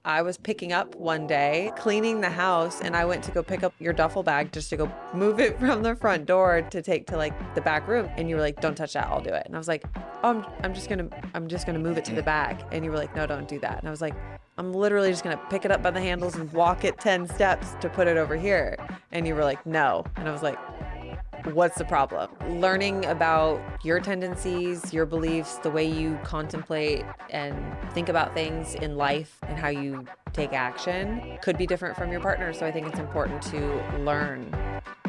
I was picking up one day, cleaning the house, and I went to go pick up your duffel bag just to go move it from the front door to take to like the back room. And you were like, "Don't touch that, I'll do it." And I was like, "Oh, I'm just gonna move it to the back." And you were like, "No, don't do that." And I was like, "I'm literally just gonna pick it up by the handles and walk it 10 steps to put it over here." And you were like, "No." And I was like, what's the problem? Learning about your tendencies, your beliefs, the way you contemplate and think about things in life and how you take action could be different from your partner. So I think it's important to learn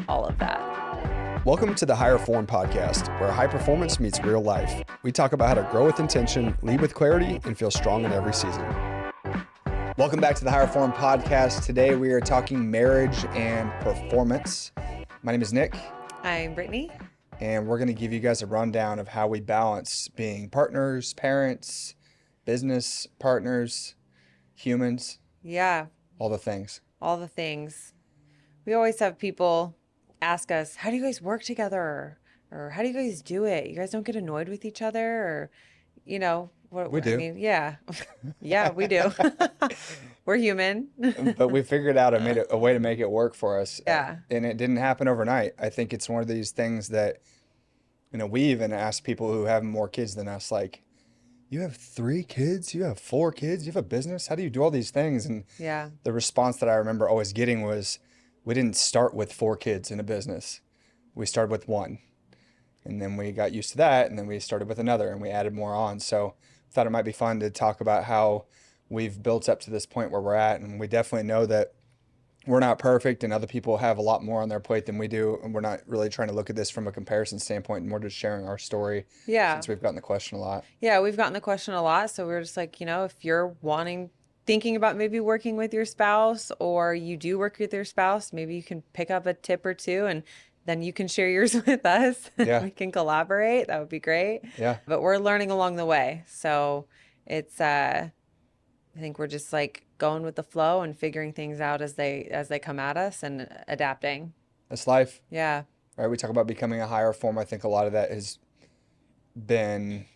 all of that. Welcome to the Higher Form Podcast, where high performance meets real life. We talk about how to grow with intention, lead with clarity, and feel strong in every season. Welcome back to the Higher Form Podcast. Today we are talking marriage and performance. My name is Nick. I'm Britni. And we're going to give you guys a rundown of how we balance being partners, parents, business partners, humans. Yeah. All the things. All the things. We always have people ask us, how do you guys work together? Or how do you guys do it? You guys don't get annoyed with each other? Or, you know, we do. I mean, yeah. Yeah, we do. We're human. But we figured out a way to make it work for us. Yeah. And it didn't happen overnight. I think it's one of these things that, we even ask people who have more kids than us, like, you have 3 kids? You have 4 kids? You have a business? How do you do all these things? And yeah, the response that I remember always getting was, we didn't start with 4 kids in a business. We started with 1. And then we got used to that, and then we started with another, and we added more on. So I thought it might be fun to talk about how we've built up to this point where we're at. And we definitely know that we're not perfect, and other people have a lot more on their plate than we do. And we're not really trying to look at this from a comparison standpoint, and more just sharing our story. Yeah. Since we've gotten the question a lot. Yeah, we've gotten the question a lot. So we're just like, if you're thinking about maybe working with your spouse, or you do work with your spouse, maybe you can pick up a tip or two and then you can share yours with us. Yeah. We can collaborate. That would be great. Yeah. But we're learning along the way. So it's, I think we're just like going with the flow and figuring things out as they come at us and adapting. That's life. Yeah. Right. We talk about becoming a higher form. I think a lot of that has been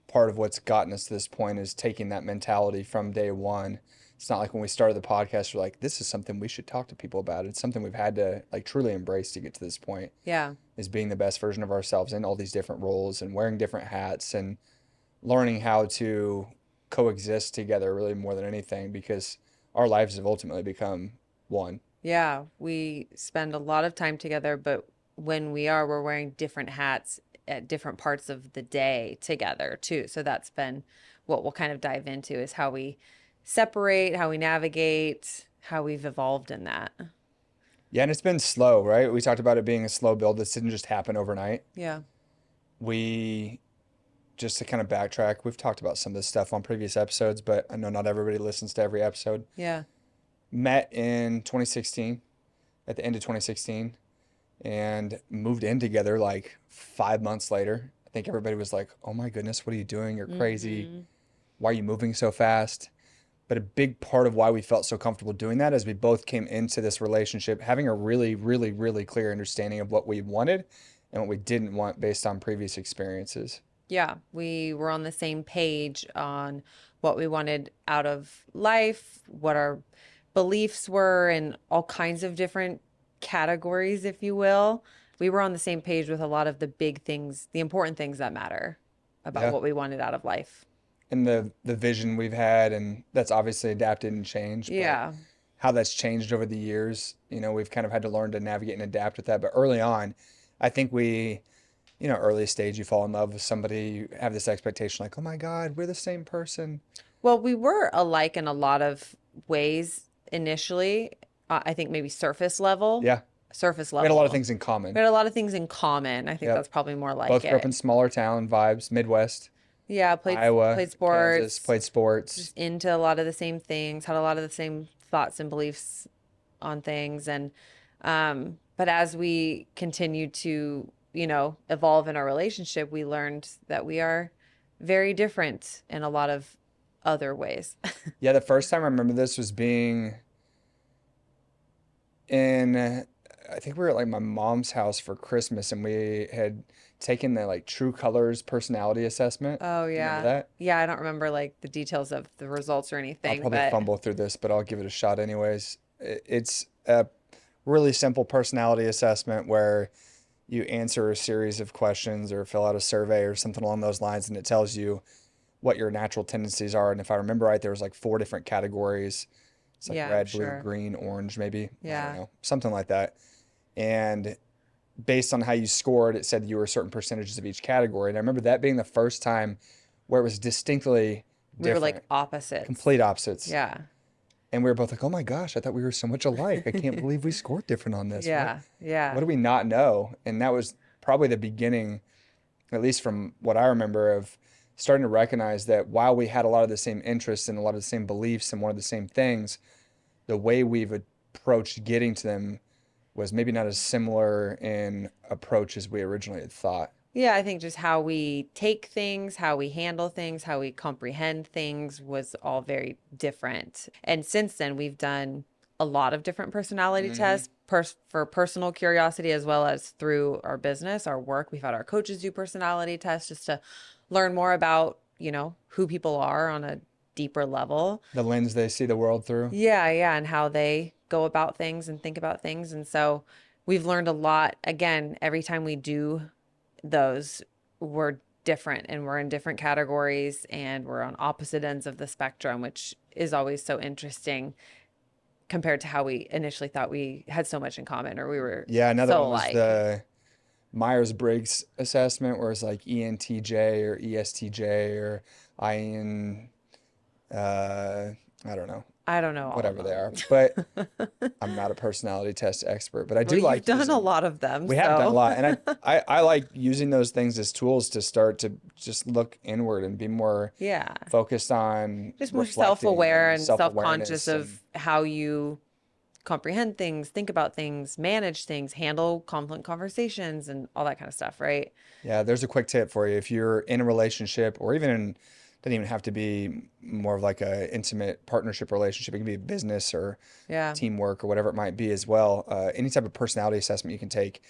part of what's gotten us to this point, is taking that mentality from day one. It's not like when we started the podcast, we're like, this is something we should talk to people about. It's something we've had to like truly embrace to get to this point. Yeah. Is being the best version of ourselves in all these different roles and wearing different hats and learning how to coexist together, really more than anything, because our lives have ultimately become one. Yeah. We spend a lot of time together, but when we're wearing different hats at different parts of the day together too. So that's been what we'll kind of dive into, is how we separate, how we navigate, how we've evolved in that. Yeah, and it's been slow, right? We talked about it being a slow build. This didn't just happen overnight. Yeah. Just to kind of backtrack, we've talked about some of this stuff on previous episodes, but I know not everybody listens to every episode. Yeah. Met in 2016, at the end of 2016, and moved in together like 5 months later. I think everybody was like, oh my goodness, what are you doing? You're crazy. Mm-hmm. Why are you moving so fast? But a big part of why we felt so comfortable doing that is we both came into this relationship having a really, really, really clear understanding of what we wanted and what we didn't want based on previous experiences. Yeah, we were on the same page on what we wanted out of life, what our beliefs were, and all kinds of different categories, if you will. We were on the same page with a lot of the big things, the important things that matter about what we wanted out of life. And the vision we've had, and that's obviously adapted and changed. Yeah. How that's changed over the years, we've kind of had to learn to navigate and adapt with that. But early on, I think early stage, you fall in love with somebody, you have this expectation like, oh my God, we're the same person. Well, we were alike in a lot of ways initially. I think maybe surface level. Yeah. Surface level. We had a lot of things in common. I think that's probably more like Both it. grew up in smaller town vibes, Midwest. Yeah, Iowa, played sports. Kansas, played sports. Just into a lot of the same things, had a lot of the same thoughts and beliefs on things. And, but as we continued to, evolve in our relationship, we learned that we are very different in a lot of other ways. Yeah, the first time I remember this was being I think we were at like my mom's house for Christmas, and we had taken the like True Colors personality assessment. Oh, Do you remember yeah. that? Yeah, I don't remember like the details of the results or I'll anything, probably but fumble through this, but I'll give it a shot anyways. It's a really simple personality assessment where you answer a series of questions or fill out a survey or something along those lines, and it tells you what your natural tendencies are. And if I remember right, there was like 4 different categories. It's like yeah, I'm red, blue, sure. green, orange, maybe. I don't Yeah. know, something like that. And based on how you scored, it said you were certain percentages of each category. And I remember that being the first time where it was distinctly We were like different, opposites. complete opposites. Yeah. And we were both like, "Oh my gosh, I thought we were so much alike. I can't believe we scored different on this. Yeah. What Yeah. do we not know?" And that was probably the beginning, at least from what I remember, of starting to recognize that while we had a lot of the same interests and a lot of the same beliefs and one of the same things, the way we've approached getting to them was maybe not as similar in approach as we originally had thought. Yeah, I think just how we take things, how we handle things, how we comprehend things was all very different. And since then, we've done a lot of different personality Hmm. tests for personal curiosity as well as through our business, our work. We've had our coaches do personality tests just to learn more about, who people are on a deeper level. The lens they see the world through. Yeah, yeah, and how they go about things and think about things. And so we've learned a lot. Again, every time we do those, we're different and we're in different categories and we're on opposite ends of the spectrum, which is always so interesting compared to how we initially thought we had so much in common or we were Yeah, another so one was alike. the Myers-Briggs assessment, where it's like ENTJ or ESTJ or IN, I don't know, I don't know all of whatever they them. are. But I'm not a personality test expert, but I Well, do you've like done a using. lot of them, We have done a so lot, and I like using those things as tools to start to just look inward and be more yeah. focused on Just more reflecting self-aware and and self-conscious self-awareness and of how you comprehend things, think about things, manage things, handle conflict conversations, and all that kind of stuff, right? yeah, there's a quick tip for you. If you're in a relationship or even in, doesn't even have to be more of like a intimate partnership relationship. It can be business or Yeah. teamwork or whatever it might be as well. Any type of personality assessment you can take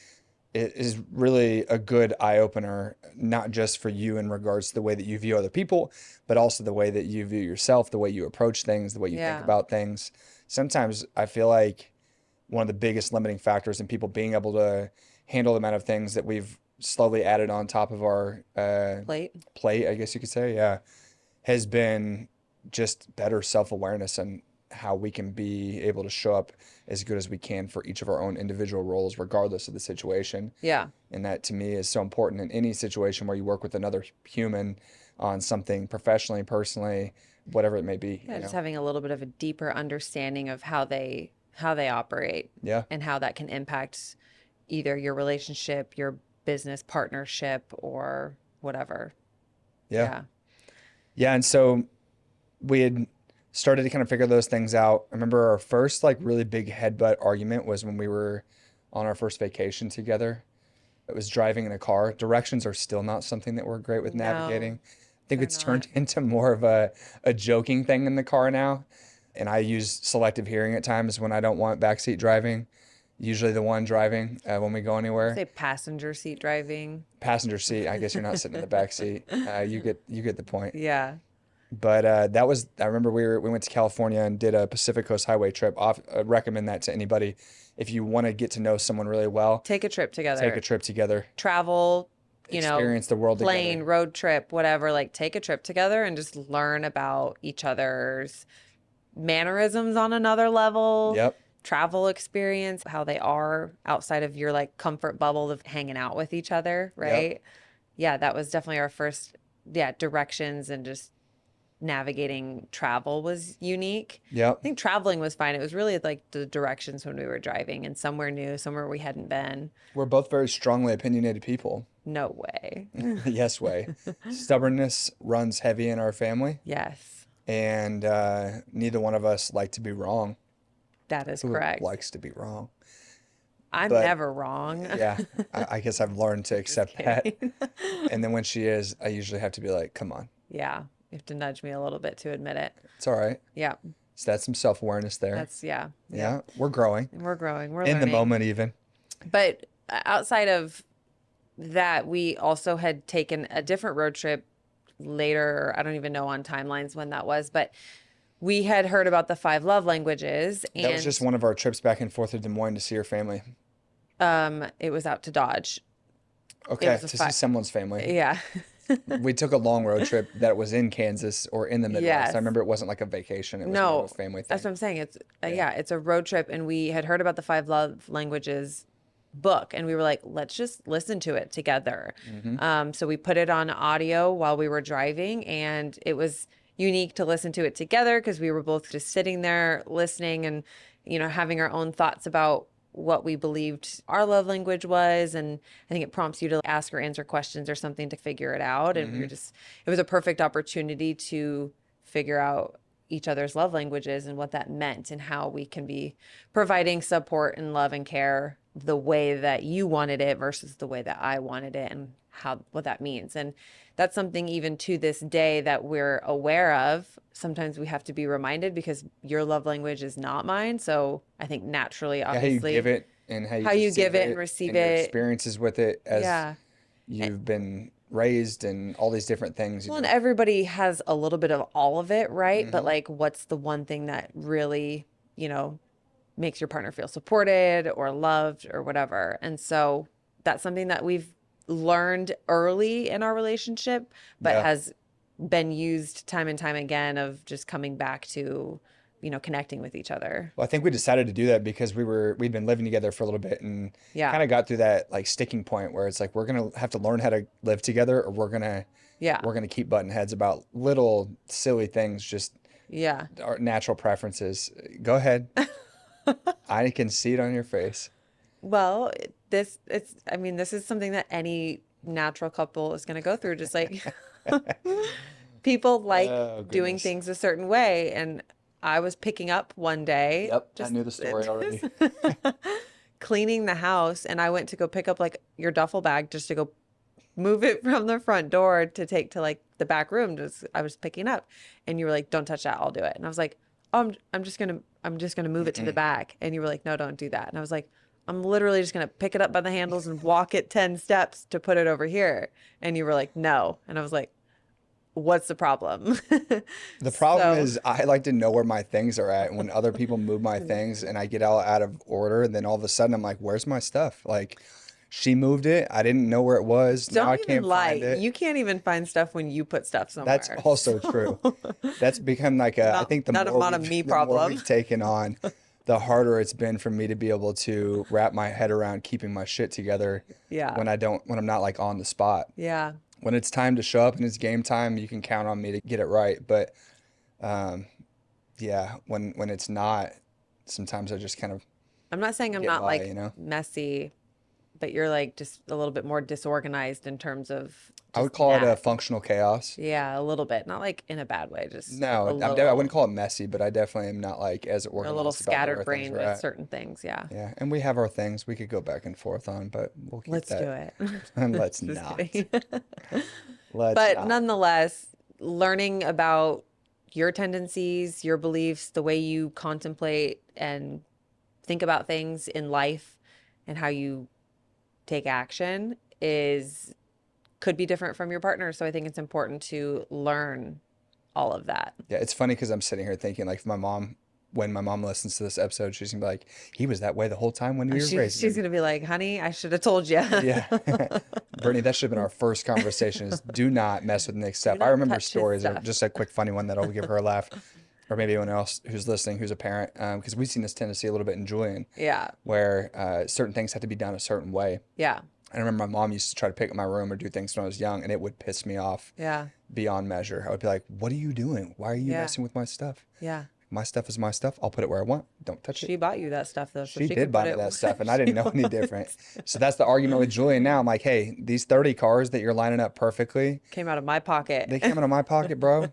is really a good eye opener, not just for you in regards to the way that you view other people, but also the way that you view yourself, the way you approach things, the way you think Yeah. about things. Sometimes I feel like one of the biggest limiting factors in people being able to handle the amount of things that we've slowly added on top of our Plate. plate, I guess you could say, yeah, has been just better self-awareness and how we can be able to show up as good as we can for each of our own individual roles, regardless of the situation. Yeah. And that to me is so important in any situation where you work with another human on something professionally, personally, whatever it may be, Yeah, you just know? having a little bit of a deeper understanding of how they operate Yeah. and how that can impact either your relationship, your business partnership, or whatever. Yeah. Yeah. Yeah. And so we had started to kind of figure those things out. I remember our first like really big headbutt argument was when we were on our first vacation together. It was driving in a car. Directions are still not something that we're great with No, navigating. I think they're it's not. turned into more of a joking thing in the car now. And I use selective hearing at times when I don't want backseat driving. Usually the one driving when we go I anywhere. say passenger seat driving. Passenger seat. I guess you're not sitting in the back seat. You get the point. Yeah. But that was I remember we went to California and did a Pacific Coast Highway trip. I'd recommend that to anybody if you want to get to know someone really well. Take a trip Take a together. trip together, Travel, experience the world plane, together. road trip, whatever. Like take a trip together and just learn about each other's mannerisms on another level, Yep, travel experience, how they are outside of your like comfort bubble of hanging out with each other, yep, right? Yeah, that was definitely our first, yeah, directions and just navigating travel was unique. I yep. think traveling was fine. It was really like the directions when we were driving and somewhere new, somewhere we hadn't been. We're both very strongly opinionated people. No way. Yes way. Stubbornness runs heavy in our family, Yes, and neither one of us like to be wrong. that is Who correct. likes to be wrong? I'm But never wrong. yeah, I guess I've learned to Just accept that. kidding. And then when she is, I usually have to be like, "Come on, Yeah, you have to nudge me a little bit to admit it. it's all right." Yeah, So that's some self-awareness there. yeah, yep. Yeah, we're growing And we're growing, we're in the learning. moment even. But outside of that we also had taken a different road trip later. I don't even know on timelines when that was, but we had heard about the five love languages, That was and just one of our trips back and forth to Des Moines to see your family. it was out to Dodge. It Okay, was a to see five. someone's family. Yeah. We took a long road trip that was in Kansas or in the Midwest. I Yes. remember it wasn't like a vacation, it was more of a No, family that's thing. what I'm saying. It's Yeah. yeah, it's a road trip, and we had heard about the five love languages book, and we were like, let's just listen to it together. Hmm. So we put it on audio while we were driving, and it was unique to listen to it together because we were both just sitting there listening and, having our own thoughts about what we believed our love language was. And I think it prompts you to ask or answer questions or something to figure it out. And Hmm. it was a perfect opportunity to figure out each other's love languages and what that meant and how we can be providing support and love and care the way that you wanted it versus the way that I wanted it, and what that means. And that's something even to this day that we're aware of. Sometimes we have to be reminded because your love language is not mine. So I think naturally, Yeah, how you give obviously, it and how you how you give receive it and it receive and your it. experiences with it as Yeah. you've been raised and all these different things, you Well, and know. everybody has a little bit of all of it, right? But Hmm. like, what's the one thing that really, makes your partner feel supported or loved or whatever? And so that's something that we've learned early in our relationship, but Yeah. has been used time and time again of just coming back to, connecting with each other. Well, I think we decided to do that because we'd been living together for a little bit and Yeah. kind of got through that like sticking point where it's like we're gonna have to learn how to live together or Yeah. we're gonna keep butting heads about little silly things, just Yeah. our natural preferences. Go ahead. I can see it on your face. Well, I mean, this is something that any natural couple is going to go through, just like people like Oh, doing goodness. things a certain way. And I was picking up one day, Yep, I just knew the story already. cleaning the house, and I went to go pick up like your duffel bag just to go move it from the front door to take to like the back room. Just I was picking up, and you were like, "Don't touch that, I'll do it." And I was like, "Oh, I'm just gonna move it to the Mm-mm. back." And you were like, "No, don't do that." And I was like, "I'm literally just gonna pick it up by the handles and walk it 10 steps to put it over here." And you were like, "No." And I was like, "What's the problem?" The problem So, is I like to know where my things are at. And when other people move my things and I get all out of order, and then all of a sudden I'm like, where's my stuff? Like she moved it. I didn't know where it was. Now don't I even can't lie. find it. You can't even find stuff when you put stuff That's somewhere. also true. So, That's become like a, I not think not a me the more problem. we've taken on, the harder it's been for me to be able to wrap my head around keeping my shit together Yeah. when I'm not like on the spot. Yeah. When it's time to show up and it's game time, you can count on me to get it right. But um, yeah, when it's not, sometimes I just kind of I'm not saying I'm get not by, like you know? messy, but you're like just a little bit more disorganized in terms of I just would call it a that. functional chaos. Yeah, a little bit. Not like in a bad way, just No, a I wouldn't little call it messy, but I definitely am not like as a little organized about scattered where things brained are with at. certain things. Yeah. Yeah, and we have our things we could go back and forth on, but we'll keep Let's do that. it. And let's Just not. kidding. Let's But not. nonetheless, learning about your tendencies, your beliefs, the way you contemplate and think about things in life and how you take action is could be different from your partner. So I think it's important to learn all of that. Yeah, it's funny because I'm sitting here thinking like when my mom listens to this episode, she's gonna be like, he was that way the whole time when we were raising She's him. gonna be like, honey, I should have told you. Yeah. Brittany, that should have been our first conversation is do not mess with Nick's Do stuff. I not remember touch his stories, stuff. just a quick funny one that'll give her a laugh, or maybe anyone else who's listening who's a parent, because we've seen this tendency a little bit in Julian, Yeah. where certain things have to be done a certain way. Yeah. I remember my mom used to try to pick up my room or do things when I was young, and it would piss me off Yeah. beyond measure. I would be like, "What are you doing? Why are you Yeah. messing with my stuff? Yeah. My stuff is my stuff. I'll put it where I want. Don't touch it." She bought you that stuff though, so She she can did buy put me it that where stuff, and I she didn't know any different. wants. So that's the argument with Julian now. I'm like, hey, these 30 cars that you're lining up perfectly, Came out of my pocket. they came out of my pocket, bro.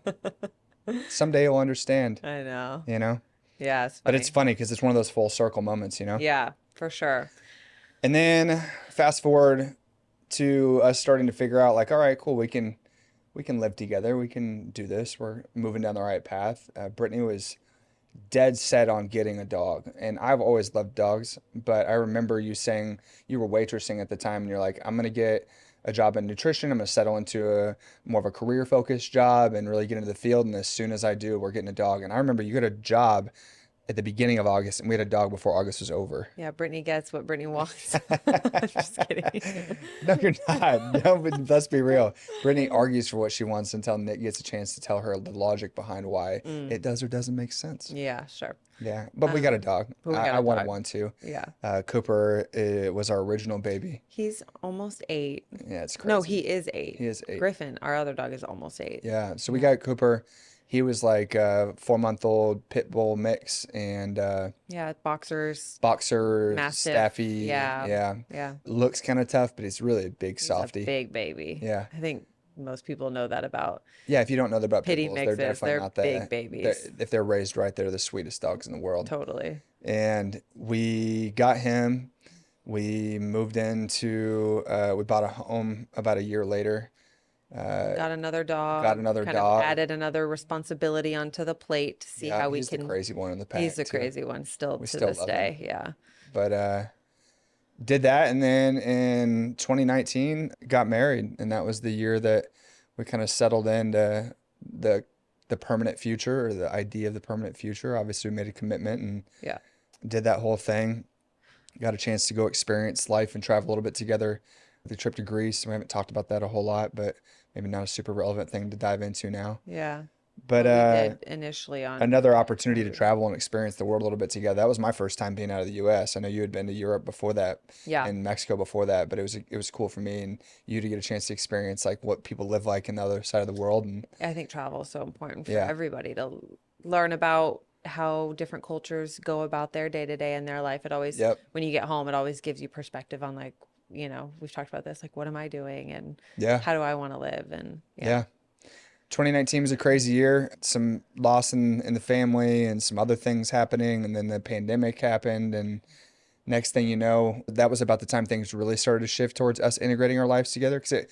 Someday you'll understand, I know. you know? Yeah, it's But it's funny. funny because it's one of those full circle moments, you know? Yeah, for sure. And then fast forward to us starting to figure out like, all right, cool, we can live together. We can do this. We're moving down the right path. Brittany was dead set on getting a dog. And I've always loved dogs, but I remember you saying you were waitressing at the time and you're like, I'm gonna get a job in nutrition. I'm gonna settle into a more of a career focused job and really get into the field. And as soon as I do, we're getting a dog. And I remember you got a job at the beginning of August and we had a dog before August was over. Yeah, Brittany gets what Brittany wants. Just kidding. No, you're not. No, but let's be real. Brittany argues for what she wants until Nick gets a chance to tell her the logic behind why Mm, it does or doesn't make sense. yeah, sure. Yeah, but we got a dog. But we got I a wanted dog. one too. Yeah. Cooper was our original baby. He's almost 8. Yeah, it's No, crazy. he is 8. He is 8. Griffin, our other dog, is almost 8. Yeah, so we Yeah. got Cooper. He was like a 4-month-old pit bull mix and Yeah, boxers, boxer, mastiff. staffy. Yeah. Yeah, Yeah. looks kind of tough, but he's really a big He's a softy. big baby. Yeah. I think most people know that about Yeah, if you don't know about pit pitty bulls, they're mixes. definitely They're not big they're, babies. if they're raised right, they're the sweetest dogs in the world. Totally. And we got him. We moved into, we bought a home about a year later. Got another Got dog, another kind of dog. added another responsibility onto the plate to see Yeah, how we he's the can. crazy one in the He's pack the too. crazy one still We to still this love him. day. Yeah. But did that, and then in 2019 got married, and that was the year that we kind of settled into the the permanent future or the idea of the permanent future. Obviously, we made a commitment and Yeah. did that whole thing. Got a chance to go experience life and travel a little bit together. The trip to Greece, we haven't talked about that a whole lot, but maybe not a super relevant thing to dive into now. Yeah. But What we did initially on another opportunity to our, travel and experience the world a little bit together. That was my first time being out of the U.S. I know you had been to Europe before that yeah. and Mexico before that, but it was cool for me and you to get a chance to experience like what people live like in the other side of the world. And I think travel is so important for yeah, everybody to learn about how different cultures go about their day to day in their life. It always, yep, when you get home, it always gives you perspective on like, we've talked about this, like, what am I doing and yeah, how do I want to live? And yeah. yeah. 2019 was a crazy year. Some loss in the family and some other things happening, and then the pandemic happened, and next thing you know, that was about the time things really started to shift towards us integrating our lives together because it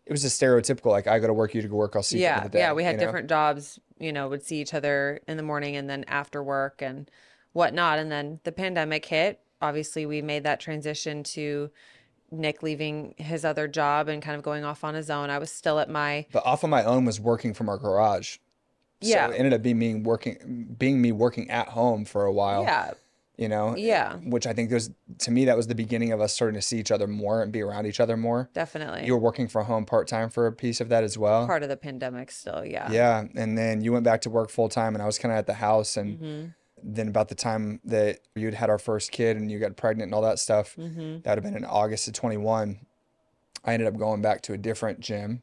was a stereotypical like I go to work, you to go work, I'll see you at the end Yeah. of the Yeah. day, We you had know? different jobs, would see each other in the morning and then after work and whatnot. And then the pandemic hit. Obviously, we made that transition to Nick leaving his other job and kind of going off on his own. I was still at my, But off of my own was working from our garage. So yeah. it ended up being me working at home for a while, Yeah. Yeah. which I think to me, that was the beginning of us starting to see each other more and be around each other more. You Definitely. were working from home part-time for a piece of that as well. Part of the pandemic still. Yeah. Yeah. And then you went back to work full time and I was kind of at the house. And Mm-hmm. then about the time that you'd had our first kid and you got pregnant and all that stuff, Mm-hmm. that would have been in August of 21. I ended up going back to a different gym.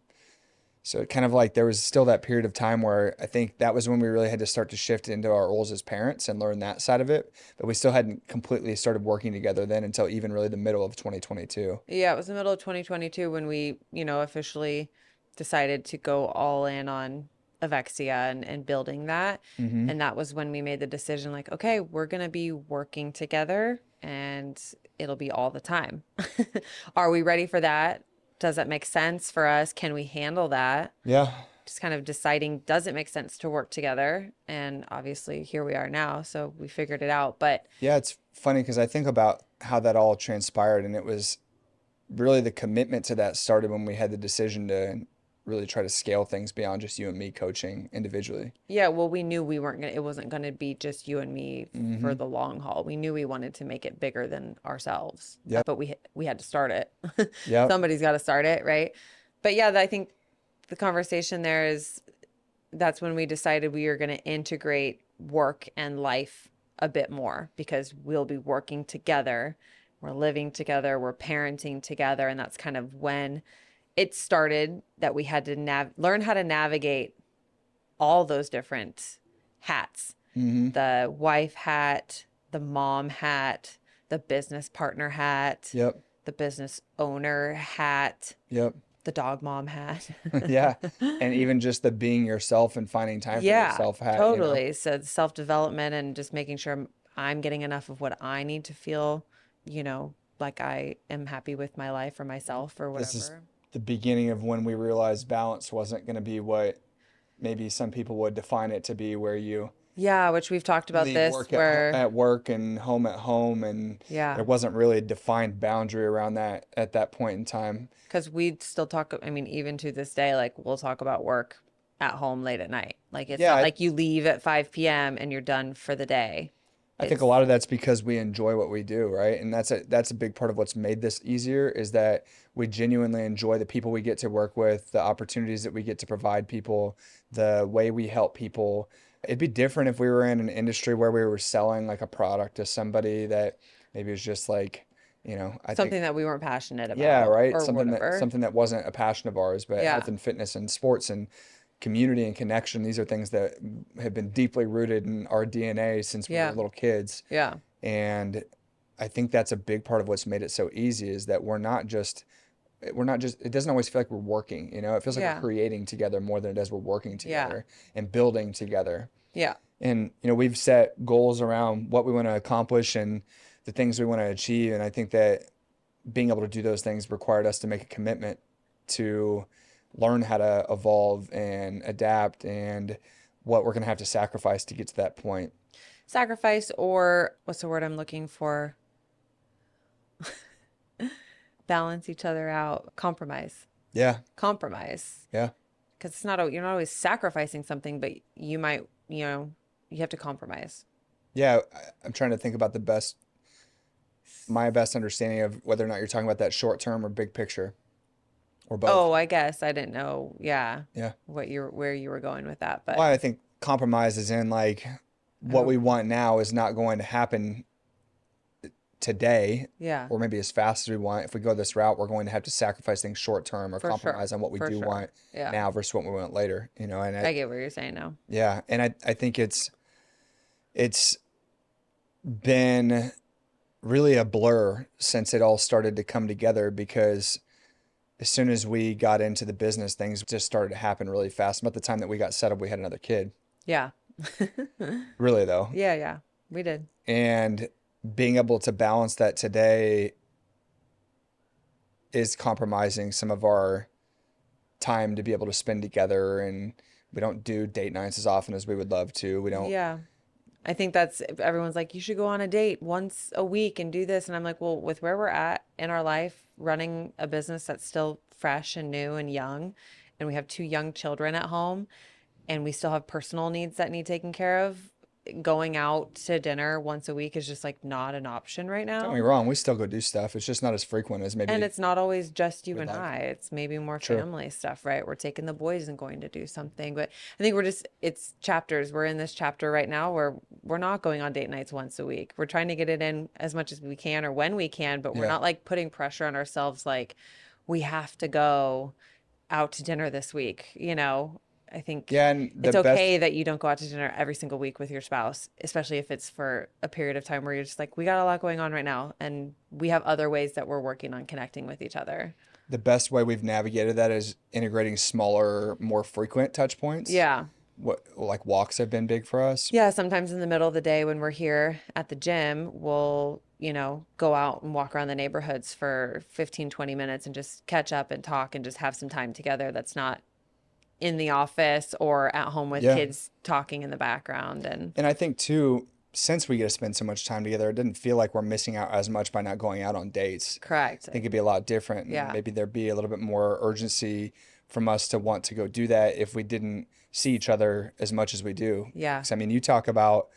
So it kind of like there was still that period of time where I think that was when we really had to start to shift into our roles as parents and learn that side of it. But we still hadn't completely started working together then until even really the middle of 2022. Yeah. It was the middle of 2022 when we, officially decided to go all in on Avexia and building that. Mm-hmm. And that was when we made the decision like, okay, we're going to be working together and it'll be all the time. Are we ready for that? Does that make sense for us? Can we handle that? Yeah. Just kind of deciding, does it make sense to work together? And obviously, here we are now. So we figured it out. But Yeah, it's funny because I think about how that all transpired, and it was really the commitment to that started when we had the decision to really try to scale things beyond just you and me coaching individually. yeah, well, we knew it wasn't going to be just you and me for Mm-hmm. the long haul. We knew we wanted to make it bigger than ourselves. Yep. But we had to start it. Yep. Somebody's got to start it, right? But yeah, I think the conversation there is that's when we decided we are going to integrate work and life a bit more because we'll be working together. We're living together, we're parenting together, and that's kind of when it started that we had to learn how to navigate all those different hats. Mm-hmm. The wife hat, the mom hat, the business partner hat, Yep. the business owner hat, Yep. the dog mom hat. Yeah. And even just the being yourself and finding time for Yeah, yourself hat, totally. So self-development and just making sure I'm getting enough of what I need to feel, like I am happy with my life or myself or This is whatever. the beginning of when we realized balance wasn't going to be what maybe some people would define it to be, where you Yeah, which we've talked about leave this work where, at work and home at home, and yeah, there wasn't really a defined boundary around that at that point in time. because we still talk, I mean, even to this day, like we'll talk about work at home late at night. Like it's Yeah, not like you leave at 5 p.m. and you're done for the day. I think a It's, lot of that's because we enjoy what we do, right? And that's a big part of what's made this easier is that we genuinely enjoy the people we get to work with, the opportunities that we get to provide people, the way we help people. It'd be different if we were in an industry where we were selling like a product to somebody that maybe was just like, I think, something that we weren't passionate yeah, about right. or whatever. Something that wasn't a passion of ours, but health Yeah. and fitness and sports and community and connection, these are things that have been deeply rooted in our DNA since we were Yeah. little kids. Yeah. And I think that's a big part of what's made it so easy is that we're not just it doesn't always feel like we're working, it feels like we're Yeah. creating together more than it does we're working Yeah. together and building together. Yeah. And we've set goals around what we want to accomplish and the things we want to achieve, and I think that being able to do those things required us to make a commitment to learn how to evolve and adapt and what we're going to have to sacrifice to get to that point. Sacrifice, or what's the word I'm looking for? Balance each other out. Compromise. Yeah, Compromise. yeah, Because you're not always sacrificing something, but you might, you have to compromise. yeah. I'm trying to think about my best understanding of whether or not you're talking about that short term or big picture or both. Oh, I guess I didn't know, yeah, Yeah. where you were going with that, but Why I think compromise is in like I what don't, we want now is not going to happen today yeah, or maybe as fast as we want. If we go this route, we're going to have to sacrifice things short term or for sure, compromise on what we for do sure. want Yeah, now versus what we want later, and I get what you're saying now. yeah, and I think it's been really a blur since it all started to come together because as soon as we got into the business, things just started to happen really fast. About the time that we got settled, we had another kid. Yeah. Really though. Yeah, yeah, we did. And being able to balance that today is compromising some of our time to be able to spend together, and we don't do date nights as often as we would love to. We don't. Yeah. I think that's everyone's like, you should go on a date once a week and do this. And I'm like, well, with where we're at in our life, running a business that's still fresh and new and young, and we have two young children at home, and we still have personal needs that need taken care of, going out to dinner once a week is just like not an option right Don't get me now. wrong, we still go do stuff. It's just not as frequent as And maybe it's not always just you we'd and like. I. It's maybe more True. family stuff, right? We're taking the boys and going to do something. But I think it's chapters. We're in this chapter right now where we're not going on date nights once a week. We're trying to get it in as much as we can or when we can, but we're Yeah. not like putting pressure on ourselves like we have to go out to dinner this week. I think Yeah, and the it's best okay that you don't go out to dinner every single week with your spouse, especially if it's for a period of time where you're just like, we got a lot going on right now, and we have other ways that we're working on connecting with each other. the best way we've navigated that is integrating smaller, more frequent touch points. Yeah. What like walks have been big for us. Yeah, sometimes in the middle of the day when we're here at the gym, we'll, go out and walk around the neighborhoods for 15, 20 minutes and just catch up and talk and just have some time together that's not in the office or at home with Yeah. kids talking in the background. And And I think too, since we get to spend so much time together, it doesn't feel like we're missing out as much by not going out on dates. correct. I think it'd be a lot different, and Yeah. maybe there'd be a little bit more urgency from us to want to go do that if we didn't see each other as much as we do. Yeah. 'Cause, I mean, you talk about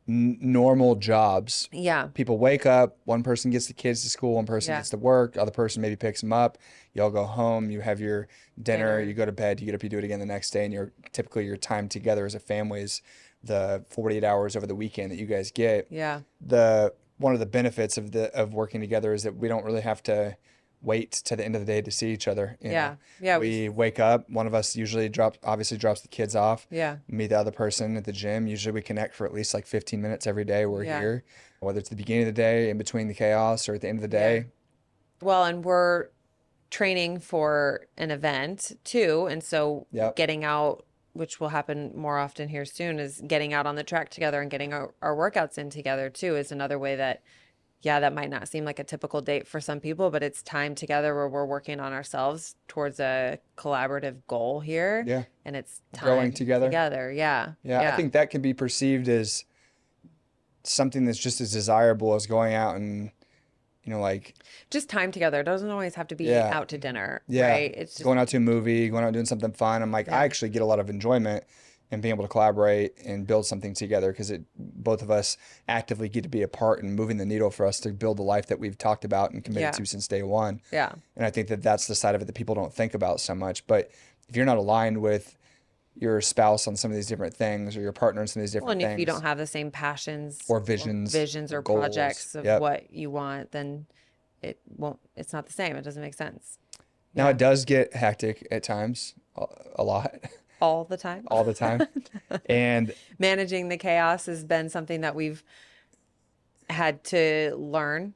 normal jobs. Yeah. People wake up, one person gets the kids to school, one person Yeah. gets to work, other person maybe picks them up. You all go home, you have your dinner, Dinner. you go to bed, you get up, you do it again the next day, and typically your time together as a family is the 48 hours over the weekend that you guys get. Yeah. The one of the benefits of working together is that we don't really have to wait to the end of the day to see each other. Yeah. Yeah. We wake up, one of us usually obviously drops the kids off, Yeah. meet the other person at the gym. Usually we connect for at least like 15 minutes every day we're Yeah. here, whether it's the beginning of the day, in between the chaos, or at the end of the Yeah. day. Well, and we're training for an event too. And so Yep. getting out, which will happen more often here soon, is getting out on the track together and getting our workouts in together too, is another way that yeah, that might not seem like a typical date for some people, but it's time together where we're working on ourselves towards a collaborative goal here. Yeah. And it's Growing time together. together. Yeah. Yeah. I Yeah. think that can be perceived as something that's just as desirable as going out and, like, Just time together. It doesn't always have to be yeah, out to dinner, yeah, right? It's just, going out to a movie, going out doing something fun. I'm like, I yeah. actually get a lot of enjoyment in being able to collaborate and build something together because both of us actively get to be a part in moving the needle for us to build the life that we've talked about and committed Yeah. to since day one. Yeah. And I think that that's the side of it that people don't think about so much. But if you're not aligned with your spouse on some of these different things or your partner on some of these Well, different and if you don't things have the same passions or or visions visions or or goals, projects of yep. what you want, then it's not the same. It doesn't make sense. Now Yeah. it does get hectic at times, a lot, All the time. all the time. And Managing the chaos has been something that we've had to learn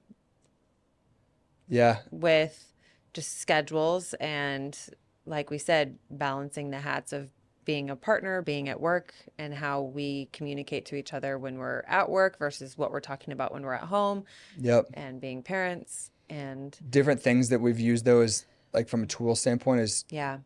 yeah, with just schedules and, like we said, balancing the hats of being a partner, being at work, and how we communicate to each other when we're at work versus what we're talking about when we're at home, yep. and being parents. And Different things that we've used though is like from a tool standpoint is yeah,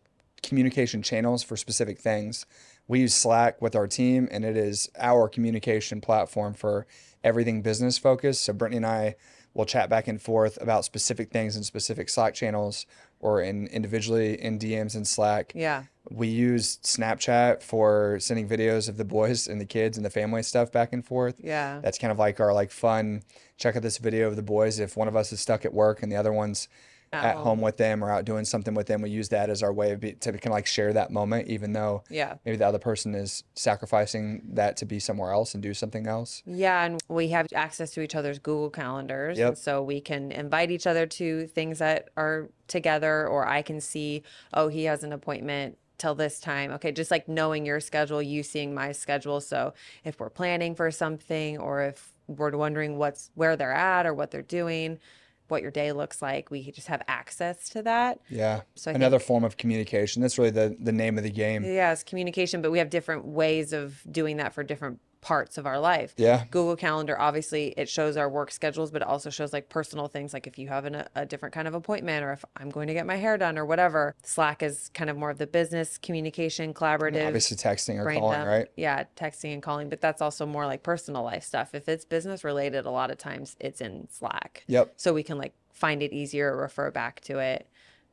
communication channels for specific things. We use Slack with our team and it is our communication platform for everything business focused. So Brittany and I will chat back and forth about specific things in specific Slack channels or individually in DMs in Slack. yeah, We use Snapchat for sending videos of the boys and the kids and the family stuff back and forth. yeah, That's kind of like our like fun, check out this video of the boys. If one of us is stuck at work and the other one's at at home home. with them or out doing something with them, we use that as our way to kind of like share that moment, even though Yeah. maybe the other person is sacrificing that to be somewhere else and do something else. Yeah, and we have access to each other's Google calendars, and Yep. so we can invite each other to things that are together, or I can see, oh, he has an appointment till this time. Okay, just like knowing your schedule, you seeing my schedule. So if we're planning for something, or if we're wondering where they're at or what they're doing, what your day looks like, we just have access to that. Yeah. So I Another think, form of communication. That's really the name of the game. yeah, it's communication, but we have different ways of doing that for different parts of our life. Yeah. Google Calendar, obviously, it shows our work schedules, but it also shows like personal things, like if you have a different kind of appointment, or if I'm going to get my hair done or whatever. Slack is kind of more of the business communication, collaborative, Obviously texting or brain calling, dump. right? Yeah, texting and calling, but that's also more like personal life stuff. If it's business related, a lot of times it's in Slack. Yep. So we can like find it easier or refer back to it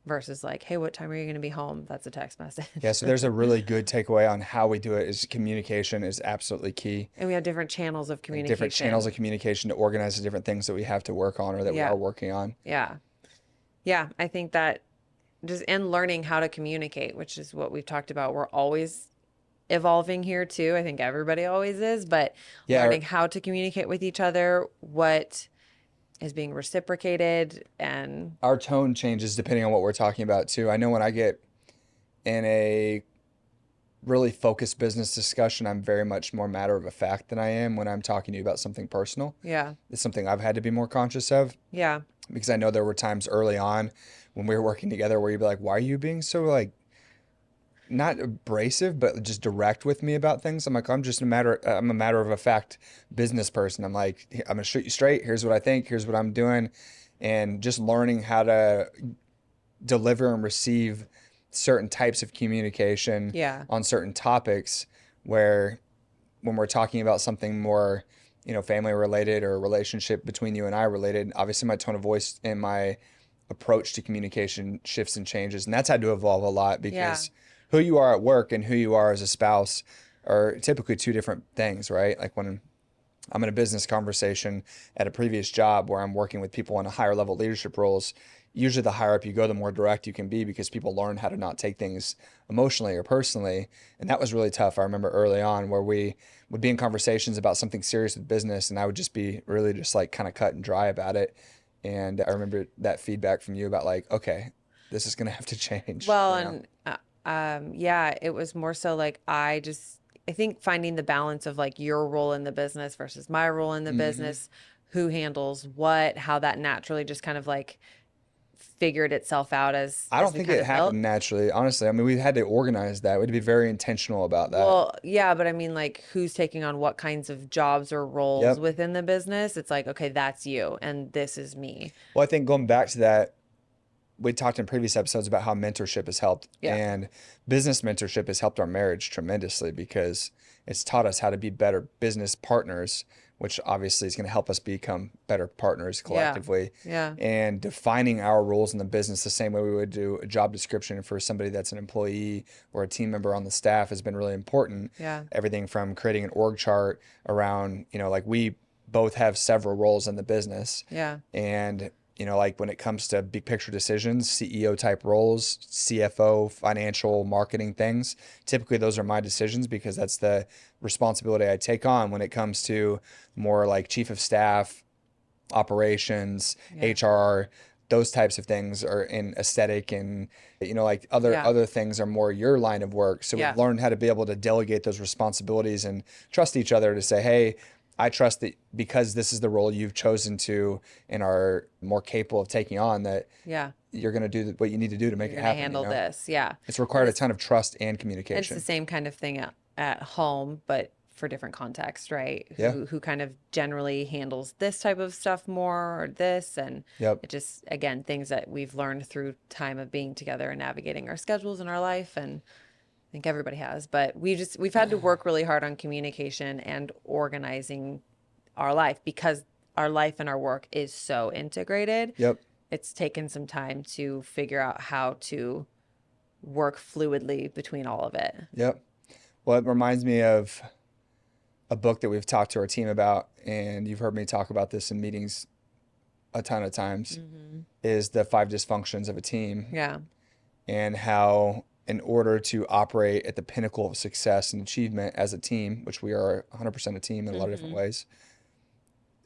versus like, hey, what time are you going to be home? That's a text message. Yeah, so there's a really good takeaway on how we do it is communication is absolutely key. And we have different channels of communication. Different channels of communication to organize the different things that we have to work on or that we Yeah. are working on. Yeah. Yeah, I think that just in learning how to communicate, which is what we've talked about, we're always evolving here too. I think everybody always is, but Yeah, learning how to communicate with each other, what is being reciprocated, and our tone changes depending on what we're talking about too. I know when I get in a really focused business discussion, I'm very much more matter of a fact than I am when I'm talking to you about something personal. yeah. It's something I've had to be more conscious of Yeah. because I know there were times early on when we were working together where you'd be like, why are you being so like not abrasive, but just direct with me about things? I'm like, I'm a matter of a fact business person. I'm like, I'm gonna shoot you straight. Here's what I think. Here's what I'm doing. And just learning how to deliver and receive certain types of communication Yeah. on certain topics where when we're talking about something more, family related or relationship between you and I related, obviously my tone of voice and my approach to communication shifts and changes. And that's had to evolve a lot because who you are at work and who you are as a spouse are typically two different things, right? Like when I'm in a business conversation at a previous job where I'm working with people in a higher level leadership roles, usually the higher up you go, the more direct you can be because people learn how to not take things emotionally or personally. And that was really tough. I remember early on where we would be in conversations about something serious with business and I would just be really just like kind of cut and dry about it. And I remember that feedback from you about like, okay, this is going to have to change. Well, you know? and yeah, it was more so like I think finding the balance of like your role in the business versus my role in the business, who handles what, how that naturally just kind of like figured itself out I as don't we think kind it of built? happened naturally, honestly. I mean, we had to organize that. We had to be very intentional about that. Well, yeah, but I mean, like, who's taking on what kinds of jobs or roles Yep. within the business? It's like, okay, that's you, and this is me. Well, I think going back to that, we talked in previous episodes about how mentorship has helped, Yeah. and business mentorship has helped our marriage tremendously because it's taught us how to be better business partners, which obviously is going to help us become better partners Yeah. collectively. Yeah. And defining our roles in the business the same way we would do a job description for somebody that's an employee or a team member on the staff has been really important. Yeah. Everything from creating an org chart around, like we both have several roles in the business. Yeah. And like when it comes to big picture decisions, CEO type roles, CFO, financial, marketing things, typically those are my decisions because that's the responsibility I take on. When it comes to more like chief of staff, operations, Yeah. HR, those types of things are in aesthetic, and like other Yeah. other things are more your line of work. So we've Yeah. learned how to be able to delegate those responsibilities and trust each other to say, hey, I trust that because this is the role you've chosen to and are more capable of taking on, that Yeah. you're going to do what you need to do to make You're it gonna happen. handle this. Yeah. It's And required a ton of trust and it's the communication. same kind of thing at home, but for different contexts, right? Yeah. Who kind of generally handles this type of stuff more or this, and Yep. it just again things that we've learned through time of being together and navigating our schedules in our life, and I think everybody has, but we've had to work really hard on communication and organizing our life because our life and our work is so integrated. Yep. It's taken some time to figure out how to work fluidly between all of it. Yep. Well, it reminds me of a book that we've talked to our team about, and you've heard me talk about this in meetings a ton of times, is the five dysfunctions of a team, Yeah. and how in order to operate at the pinnacle of success and achievement as a team, which we are 100% a team in a lot of different ways,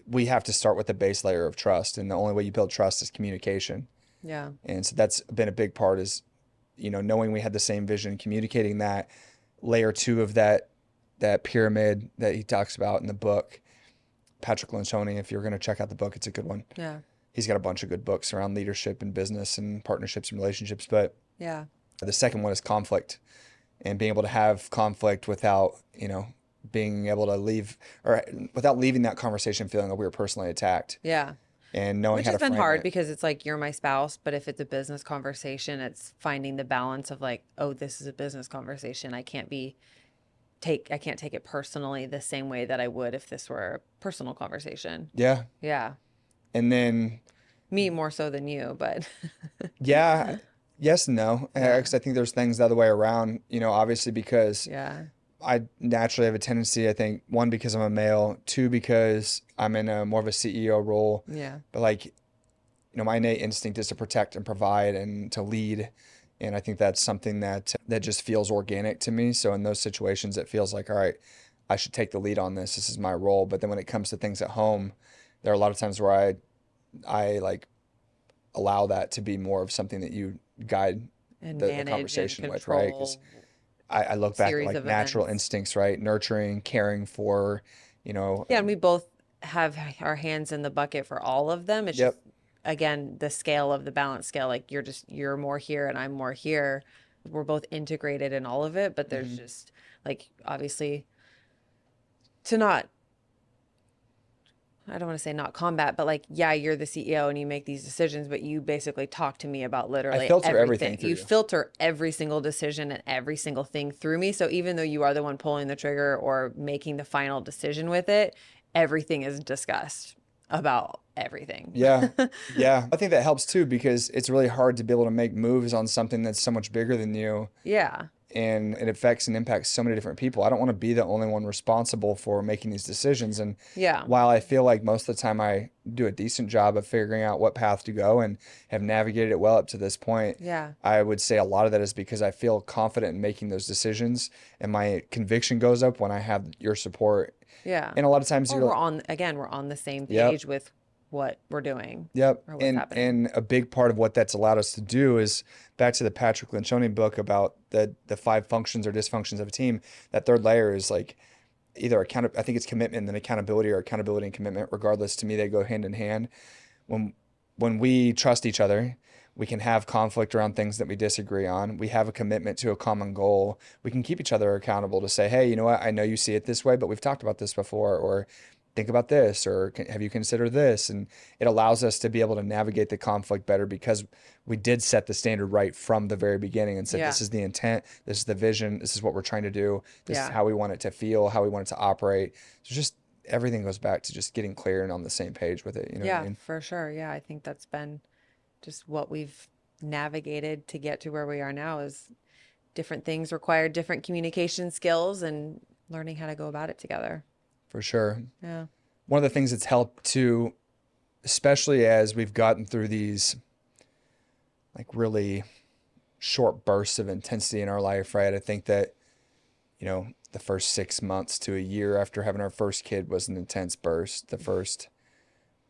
we have to start with a base layer of trust. And the only way you build trust is communication. Yeah. And so that's been a big part is, knowing we had the same vision, communicating that. Layer two of that pyramid that he talks about in the book, Patrick Lencioni, if you're going to check out the book, it's a good one. Yeah. He's got a bunch of good books around leadership and business and partnerships and relationships. But Yeah. the second one is conflict, and being able to have conflict without, being able to leave or without leaving that conversation feeling like we were personally attacked, Yeah. and knowing Which how has to been frame hard it. because it's like you're my spouse, but if it's a business conversation, it's finding the balance of like, oh, this is a business conversation. I can't take it personally the same way that I would if this were a personal conversation. Yeah. Yeah. And then, Me more so than you, but yeah, yes and no. Yeah. 'Cause I think there's things the other way around, obviously because yeah. I naturally have a tendency, I think, one, because I'm a male, two, because I'm in a more of a CEO role, Yeah. but like, my innate instinct is to protect and provide and to lead. And I think that's something that just feels organic to me. So in those situations, it feels like, all right, I should take the lead on this. This is my role. But then when it comes to things at home, there are a lot of times where I like allow that to be more of something that you guide And the manage and conversation with, right? Because control I look back at series like of natural events. instincts, right? Nurturing, caring for, Yeah, and we both have our hands in the bucket for all of them. It's just yep, again the scale of the balance scale. Like you're more here and I'm more here. We're both integrated in all of it, but there's just like obviously to not I don't want to say not combat, but like yeah, you're the CEO and you make these decisions, but you basically talk to me about I literally filter everything. everything through You you. filter every single decision and every single thing through me. So even though you are the one pulling the trigger or making the final decision with it, everything is discussed about everything. Yeah. Yeah. I think that helps too because it's really hard to be able to make moves on something that's so much bigger than you, Yeah. and it affects and impacts so many different people. I don't want to be the only one responsible for making these decisions. And Yeah. while I feel like most of the time I do a decent job of figuring out what path to go and have navigated it well up to this point, Yeah. I would say a lot of that is because I feel confident in making those decisions, and my conviction goes up when I have your support. Yeah. And a lot of times Or you're like, we're on the same yep. page with what we're doing Yep. or what's And happening. a big part of what that's allowed us to do is back to the Patrick Lencioni book about the five functions or dysfunctions of a team. That third layer is like either I think it's commitment and accountability, or accountability and commitment. Regardless, to me they go hand in hand. When we trust each other, We can have conflict around things that we disagree on. We have a commitment to a common goal. We can keep each other accountable to say, hey, you know what? I know you see it this way, but we've talked about this before, or think about this, or have you considered this? And it allows us to be able to navigate the conflict better because we did set the standard right from the very beginning and said, Yeah. this is the intent, this is the vision, this is what we're trying to do, this is Yeah. how we want it to feel, how we want it to operate. So just everything goes back to just getting clear and on the same page with it. You know what I Yeah, mean? for sure. Yeah, I think that's been just what we've navigated to get to where we are now is different things require different communication skills and learning how to go about it together. For sure. Yeah. One of the things that's helped too, especially as we've gotten through these like really short bursts of intensity in our life, right? I think that, the first 6 months to a year after having our first kid was an intense burst. The first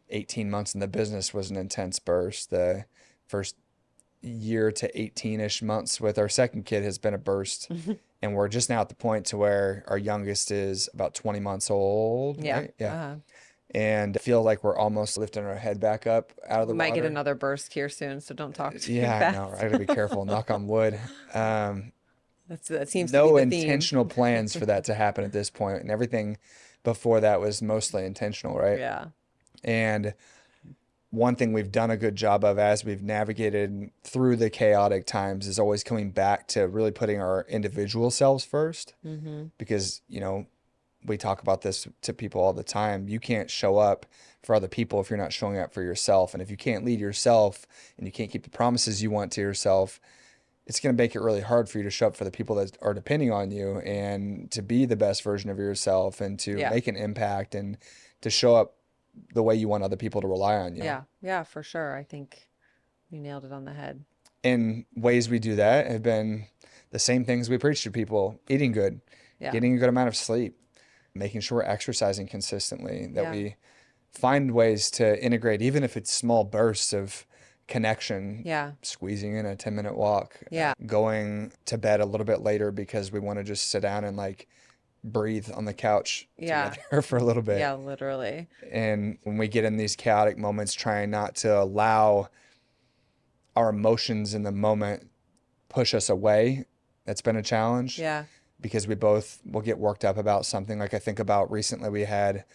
18 months in the business was an intense burst. The first year to 18-ish months with our second kid has been a burst. And we're just now at the point to where our youngest is about 20 months old, Yeah. right? Yeah. And I feel like we're almost lifting our head back up out of We the might get water. another burst here soon, so don't talk too Yeah, I know. fast. I gotta be careful. Knock on wood. That seems to be No the theme. intentional plans for that to happen at this point, and everything before that was mostly intentional, right? Yeah. And one thing we've done a good job of as we've navigated through the chaotic times is always coming back to really putting our individual selves first. Because, we talk about this to people all the time. You can't show up for other people if you're not showing up for yourself. And if you can't lead yourself and you can't keep the promises you want to yourself, it's going to make it really hard for you to show up for the people that are depending on you and to be the best version of yourself and to Yeah. make an impact and to show up the way you want other people to rely on you. Yeah. Yeah, for sure. I think you nailed it on the head. And ways we do that have been the same things we preach to people: eating good, Yeah. getting a good amount of sleep, making sure we're exercising consistently, that Yeah. we find ways to integrate, even if it's small bursts of connection, Yeah. squeezing in a 10-minute walk, Yeah. going to bed a little bit later because we want to just sit down and like breathe on the couch Yeah. together for a little bit. Yeah, literally. And when we get in these chaotic moments, trying not to allow our emotions in the moment push us away, that's been a challenge. Yeah. Because we both will get worked up about something. Like I think about recently, we had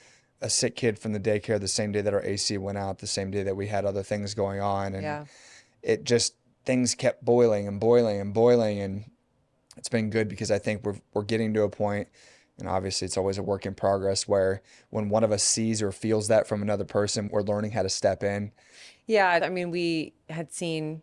a sick kid from the daycare the same day that our AC went out, the same day that we had other things going on. And Yeah. it just, things kept boiling and boiling and boiling. And it's been good because I think we're getting to a point, and obviously it's always a work in progress, where when one of us sees or feels that from another person, we're learning how to step in. Yeah, I mean, we had seen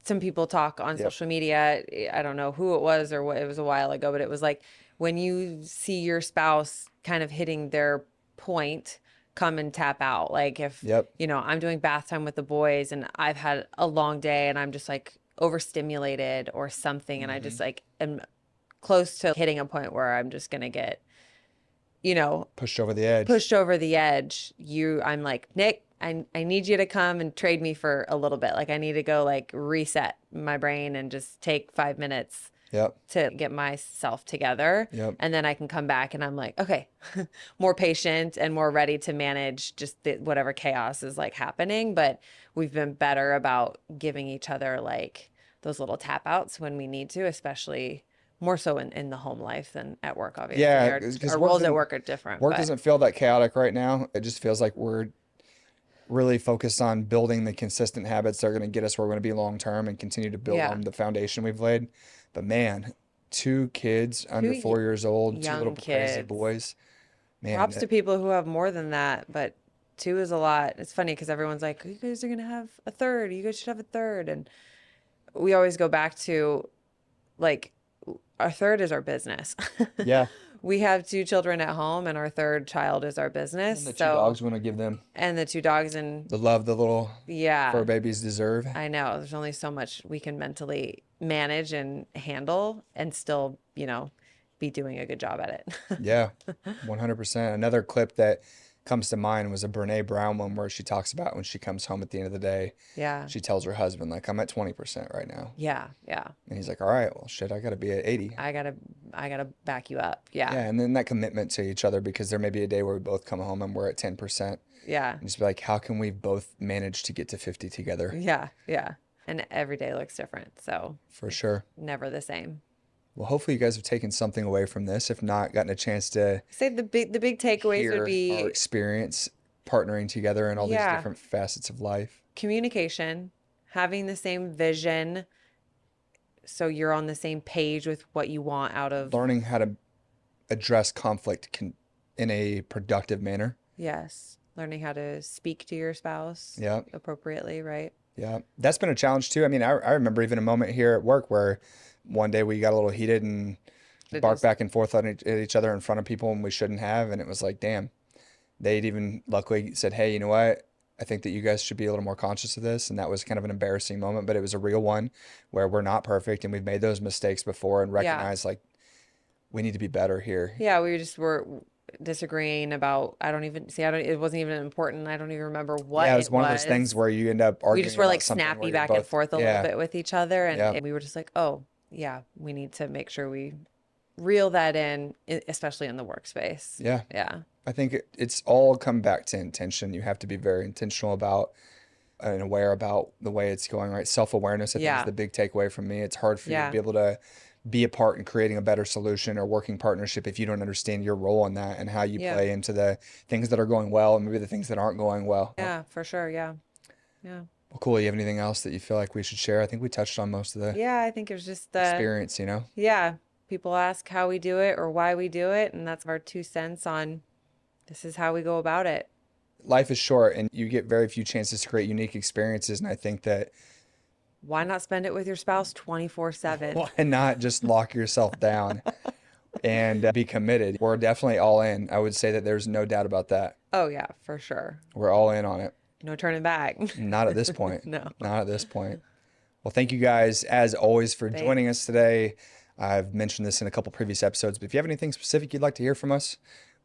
some people talk on Yep. social media. I don't know who it was or what, it was a while ago, but it was like when you see your spouse kind of hitting their point, come and tap out. Like if, Yep. I'm doing bath time with the boys and I've had a long day and I'm just like overstimulated or something. And I just like am close to hitting a point where I'm just going to get, Pushed over the edge. pushed over the edge. I'm like, Nick, I need you to come and trade me for a little bit. Like I need to go like reset my brain and just take 5 minutes Yep. to get myself together. Yep. And then I can come back and I'm like, okay, more patient and more ready to manage just whatever chaos is like happening. But we've been better about giving each other like those little tap outs when we need to, especially more so in the home life than at work, obviously. Yeah, 'cause Our work roles at doesn't- work are different. Work but doesn't feel that chaotic right now. It just feels like we're really focused on building the consistent habits that are going to get us where we're going to be long term and continue to build Yeah. on the foundation we've laid. But man, 2 kids under Two 4 years old, 2 young little crazy kids. boys. Man, props to people who have more than that, but 2 is a lot. It's funny because everyone's like, you guys are going to have a third. You guys should have a third. And we always go back to like, our third is our business. yeah. We have 2 children at home and our third child is our business. And the 2 So, dogs, we want to give them and the 2 dogs and the love the little yeah, fur babies deserve. I know there's only so much we can mentally manage and handle and still, be doing a good job at it. Yeah, 100%. Another clip that comes to mind was a Brene Brown one where she talks about when she comes home at the end of the day, Yeah. she tells her husband, like, I'm at 20% right now. Yeah. Yeah. And he's like, all right, well, shit, I got to be at 80. I gotta back you up. Yeah. Yeah. And then that commitment to each other, because there may be a day where we both come home and we're at 10%. Yeah. And just be like, how can we both manage to get to 50 together? Yeah. Yeah. And every day looks different. So For sure. never the same. Well, hopefully you guys have taken something away from this. If not, gotten a chance to Say the big takeaways would hear our be experience partnering together in all these Yeah. different facets of life. communication, having the same vision, so you're on the same page with what you want out of. Learning how to address conflict in a productive manner. Yes. Learning how to speak to your spouse Yeah. appropriately, right? Yeah. That's been a challenge too. I mean, I remember even a moment here at work where one day we got a little heated and It barked is- back and forth at each other in front of people and we shouldn't have. And it was like, damn. They'd even luckily said, hey, you know what? I think that you guys should be a little more conscious of this. And that was kind of an embarrassing moment, but it was a real one where we're not perfect and we've made those mistakes before and recognize like we need to be better here. Yeah, we were disagreeing about, it wasn't even important. I don't even remember what Yeah, it was one of those things where you end up arguing we just were about like something where snappy you're back and both- forth a yeah, little bit with each other. And, Yeah. and we were just like, oh, yeah, we need to make sure we reel that in, especially in the workspace. Yeah. Yeah. I think it's all come back to intention. You have to be very intentional about and aware about the way it's going, right? Self-awareness, I think, Yeah. is the big takeaway from me. It's hard for you Yeah. to be able to be a part in creating a better solution or working partnership if you don't understand your role in that and how you Yeah. play into the things that are going well and maybe the things that aren't going well. Yeah, for sure. Yeah. Yeah. Well, cool. You have anything else that you feel like we should share? I think we touched on most of the Yeah. I think it was just experience, you know? yeah. People ask how we do it or why we do it. And that's our 2 cents on this is how we go about it. Life is short and you get very few chances to create unique experiences. And I think that Why not spend it with your spouse 24/7? why not just lock yourself down and be committed? We're definitely all in. I would say that there's no doubt about that. Oh, yeah, for sure. We're all in on it. No turning back. Not at this point. No. Not at this point. Well, thank you guys, as always, for joining us today. I've mentioned this in a couple previous episodes, but if you have anything specific you'd like to hear from us,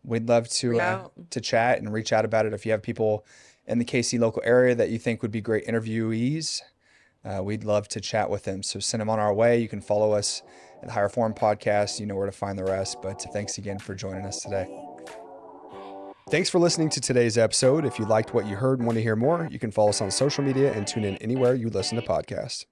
we'd love to chat and reach out about it. If you have people in the KC local area that you think would be great interviewees, we'd love to chat with them. So send them on our way. You can follow us at the Higher Form Podcast. You know where to find the rest. But thanks again for joining us today. Thanks for listening to today's episode. If you liked what you heard and want to hear more, you can follow us on social media and tune in anywhere you listen to podcasts.